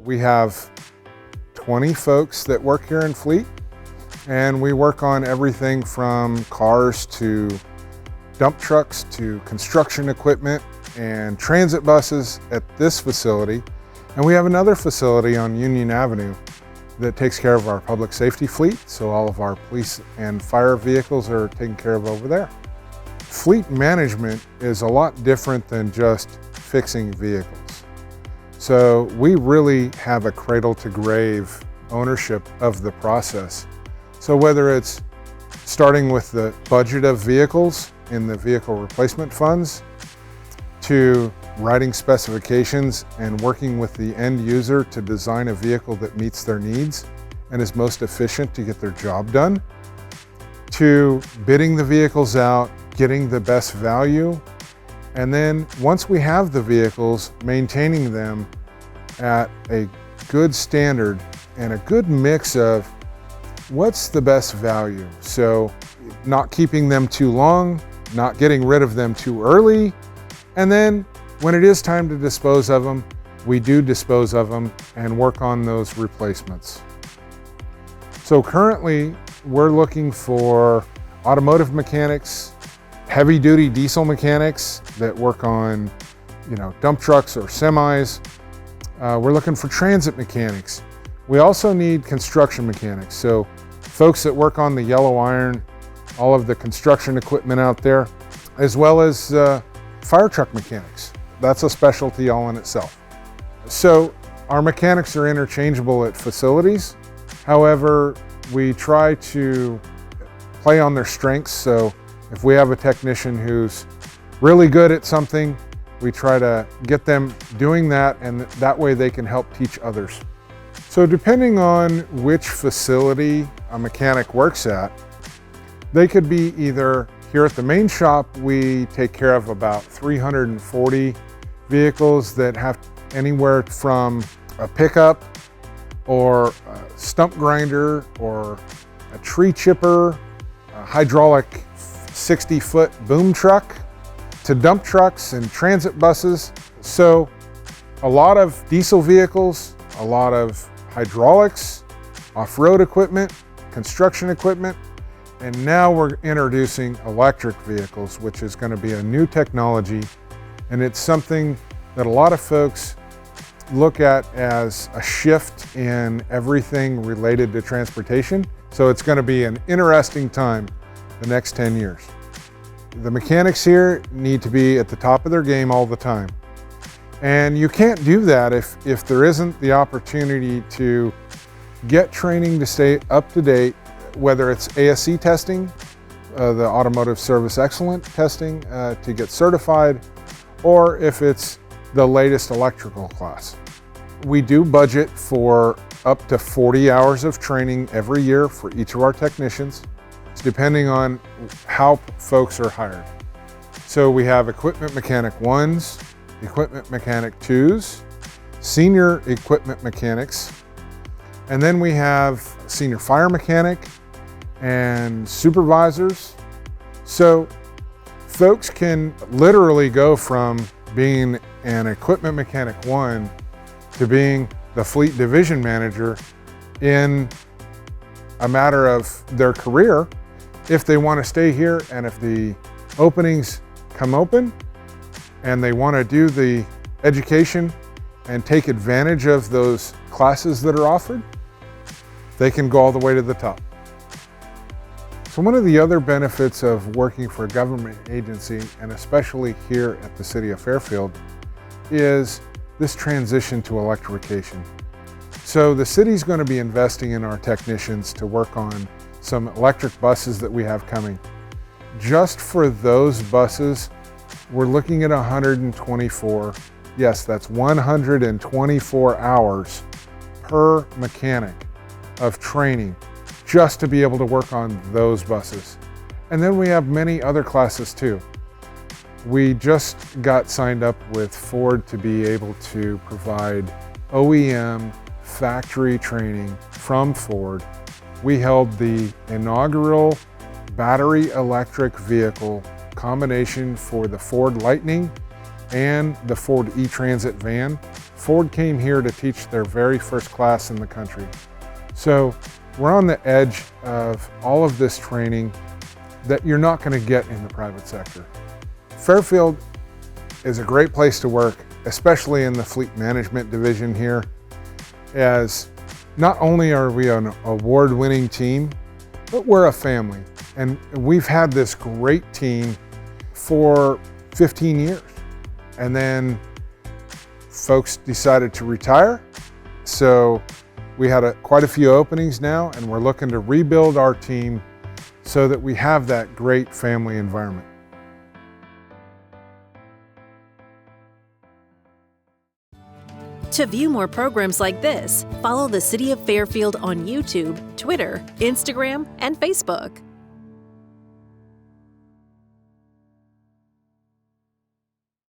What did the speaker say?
We have 20 folks that work here in Fleet, and we work on everything from cars to dump trucks to construction equipment and transit buses at this facility. And we have another facility on Union Avenue that takes care of our public safety fleet, so all of our police and fire vehicles are taken care of over there. Fleet management is a lot different than just fixing vehicles. So we really have a cradle to grave ownership of the process. So whether it's starting with the budget of vehicles in the vehicle replacement funds, to writing specifications and working with the end user to design a vehicle that meets their needs and is most efficient to get their job done, to bidding the vehicles out, getting the best value, and then once we have the vehicles, maintaining them at a good standard and a good mix of what's the best value. So not keeping them too long, not getting rid of them too early, and then when it is time to dispose of them, we do dispose of them and work on those replacements. So currently we're looking for automotive mechanics, heavy-duty diesel mechanics that work on, dump trucks or semis. We're looking for transit mechanics. We also need construction mechanics. So folks that work on the yellow iron, all of the construction equipment out there, as well as fire truck mechanics. That's a specialty all in itself. So our mechanics are interchangeable at facilities. However, we try to play on their strengths. So if we have a technician who's really good at something, we try to get them doing that, and that way they can help teach others. So depending on which facility a mechanic works at, they could be either here at the main shop. We take care of about 340 vehicles that have anywhere from a pickup or a stump grinder or a tree chipper, a hydraulic 60-foot boom truck, to dump trucks and transit buses. So a lot of diesel vehicles, a lot of hydraulics, off-road equipment, construction equipment, and now we're introducing electric vehicles, which is going to be a new technology, and it's something that a lot of folks look at as a shift in everything related to transportation. So it's going to be an interesting time the next 10 years. The mechanics here need to be at the top of their game all the time. And you can't do that if there isn't the opportunity to get training to stay up to date, whether it's ASC testing, the Automotive Service Excellent testing to get certified, or if it's the latest electrical class. We do budget for up to 40 hours of training every year for each of our technicians, depending on how folks are hired. So we have equipment mechanic 1s, equipment mechanic 2s, senior equipment mechanics, and then we have senior fire mechanic and supervisors. So folks can literally go from being an equipment mechanic 1 to being the fleet division manager in a matter of their career if they want to stay here, and if the openings come open and they want to do the education and take advantage of those classes that are offered, they can go all the way to the top. So one of the other benefits of working for a government agency, and especially here at the City of Fairfield, is this transition to electrification. So the city's going to be investing in our technicians to work on some electric buses that we have coming. Just for those buses, we're looking at 124, yes, that's 124 hours per mechanic of training just to be able to work on those buses. And then we have many other classes too. We just got signed up with Ford to be able to provide OEM factory training from Ford. We held the inaugural battery electric vehicle combination for the Ford Lightning and the Ford E-Transit van Ford came here to teach their very first class in the country. So we're on the edge of all of this training that you're not going to get in the private sector. Fairfield is a great place to work, especially in the fleet management division here, as not only are we an award-winning team, but we're a family. And we've had this great team for 15 years. And then folks decided to retire. So we had quite a few openings now, and we're looking to rebuild our team so that we have that great family environment. To view more programs like this, follow the City of Fairfield on YouTube, Twitter, Instagram, and Facebook.